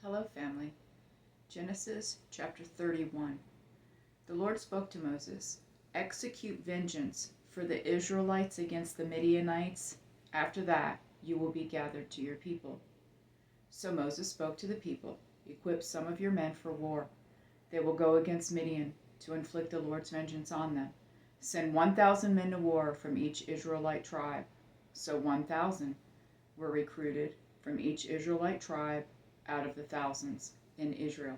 Hello, family. Genesis chapter 31. The Lord spoke to Moses, "Execute vengeance for the Israelites against the Midianites. After that, you will be gathered to your people." So Moses spoke to the people, "Equip some of your men for war. They will go against Midian to inflict the Lord's vengeance on them. Send 1,000 men to war from each Israelite tribe." So 1,000 were recruited from each Israelite tribe out of the thousands in Israel.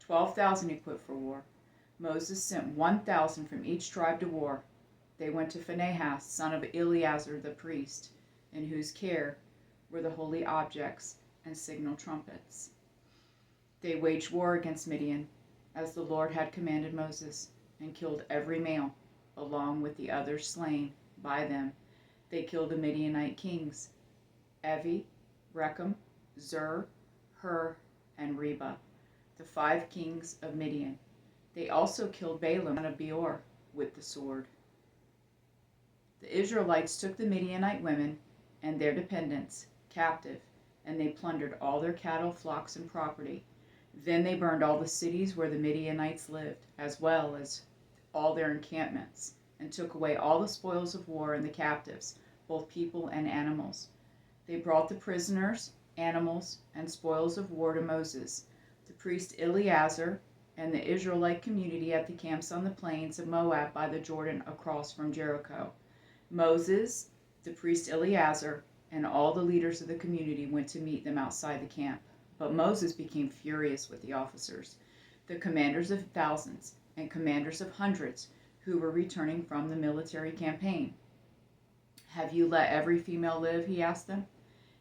12,000 equipped for war. Moses sent 1,000 from each tribe to war. They went to Phinehas, son of Eleazar the priest, in whose care were the holy objects and signal trumpets. They waged war against Midian, as the Lord had commanded Moses, and killed every male, along with the others slain by them. They killed the Midianite kings, Evi, Rechem, Zur, Hur, and Reba, the 5 kings of Midian. They also killed Balaam son of Beor with the sword. The Israelites took the Midianite women and their dependents captive, and they plundered all their cattle, flocks, and property. Then they burned all the cities where the Midianites lived, as well as all their encampments, and took away all the spoils of war and the captives, both people and animals. They brought the prisoners, animals, and spoils of war to Moses, the priest Eleazar, and the Israelite community at the camps on the plains of Moab by the Jordan across from Jericho. Moses, the priest Eleazar, and all the leaders of the community went to meet them outside the camp. But Moses became furious with the officers, the commanders of thousands and commanders of hundreds who were returning from the military campaign. "Have you let every female live?" he asked them.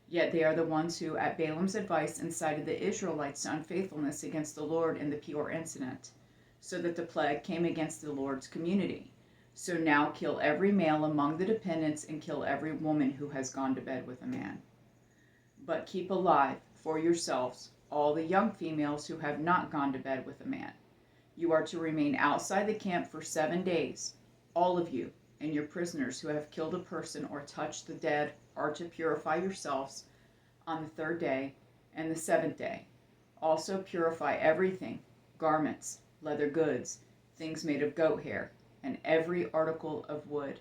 Yet they are the ones who, at Balaam's advice, incited the Israelites to unfaithfulness against the Lord in the Peor incident, so that the plague came against the Lord's community. So now kill every male among the dependents and kill every woman who has gone to bed with a man. But keep alive for yourselves all the young females who have not gone to bed with a man. You are to remain outside the camp for 7 days. All of you and your prisoners who have killed a person or touched the dead are to purify yourselves on the 3rd day and the 7th day. Also purify everything: garments, leather goods, things made of goat hair, and every article of wood."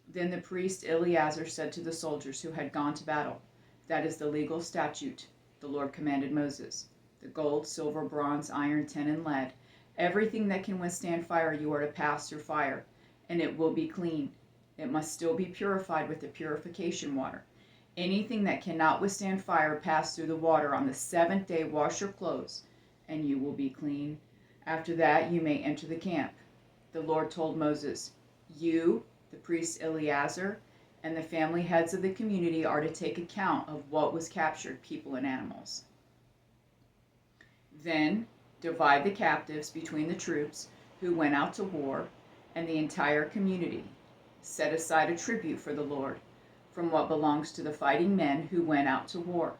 Then the priest Eleazar said to the soldiers who had gone to battle, "That is the legal statute the Lord commanded Moses: the gold, silver, bronze, iron, tin, and lead, everything that can withstand fire you are to pass through fire, and it will be clean. It must still be purified with the purification water. Anything that cannot withstand fire, pass through the water. On the 7th day wash your clothes, and you will be clean. After that you may enter the camp." The Lord told Moses, "You, the priest Eleazar, and the family heads of the community are to take account of what was captured, people and animals. Then divide the captives between the troops who went out to war and the entire community. Set aside a tribute for the Lord from what belongs to the fighting men who went out to war.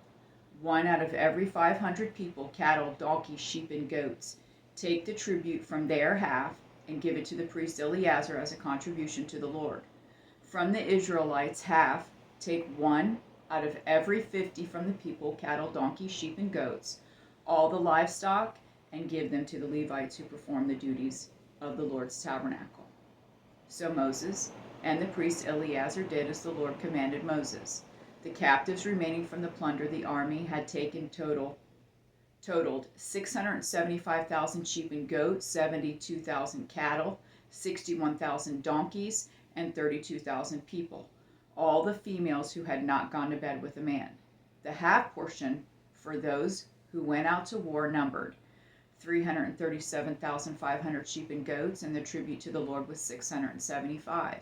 1 out of every 500 people, cattle, donkeys, sheep, and goats. Take the tribute from their half and give it to the priest Eleazar as a contribution to the Lord. From the Israelites' half, take 1 out of every 50 from the people, cattle, donkeys, sheep, and goats, all the livestock, and give them to the Levites who perform the duties of the Lord's tabernacle." So Moses and the priest Eleazar did as the Lord commanded Moses. The captives remaining from the plunder the army had taken totaled 675,000 sheep and goats, 72,000 cattle, 61,000 donkeys, and 32,000 people, all the females who had not gone to bed with a man. The half portion for those who went out to war numbered 337,500 sheep and goats, and the tribute to the Lord was 675.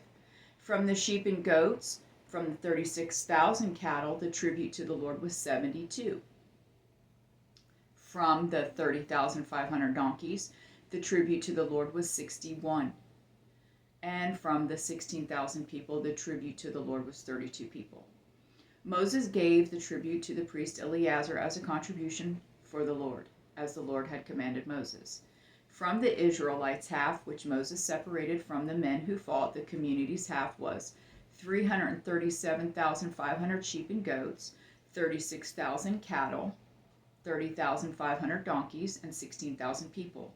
From the sheep and goats, from the 36,000 cattle, the tribute to the Lord was 72. From the 30,500 donkeys, the tribute to the Lord was 61. And from the 16,000 people, the tribute to the Lord was 32 people. Moses gave the tribute to the priest Eleazar as a contribution for the Lord, as the Lord had commanded Moses. From the Israelites' half, which Moses separated from the men who fought, the community's half was 337,500 sheep and goats, 36,000 cattle, 30,500 donkeys, and 16,000 people.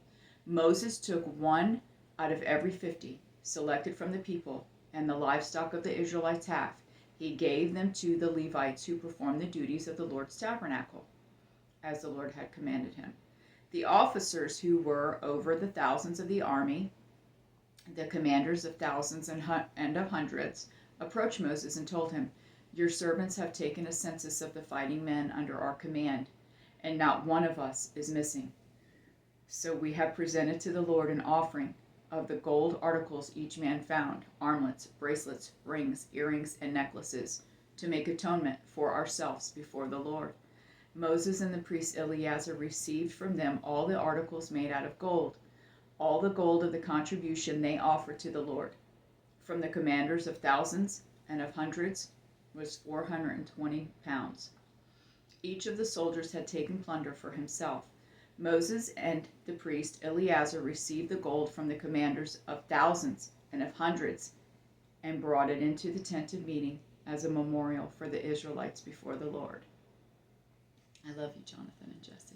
Moses took one out of every 50, selected from the people, and the livestock of the Israelites half. He gave them to the Levites who performed the duties of the Lord's tabernacle, as the Lord had commanded him. The officers who were over the thousands of the army, the commanders of thousands and of hundreds, approached Moses and told him, "Your servants have taken a census of the fighting men under our command, and not one of us is missing. So we have presented to the Lord an offering of the gold articles each man found, armlets, bracelets, rings, earrings, and necklaces, to make atonement for ourselves before the Lord." Moses and the priest Eleazar received from them all the articles made out of gold, all the gold of the contribution they offered to the Lord. From the commanders of thousands and of hundreds was 420 pounds. Each of the soldiers had taken plunder for himself. Moses and the priest Eleazar received the gold from the commanders of thousands and of hundreds and brought it into the tent of meeting as a memorial for the Israelites before the Lord. I love you, Jonathan and Jesse.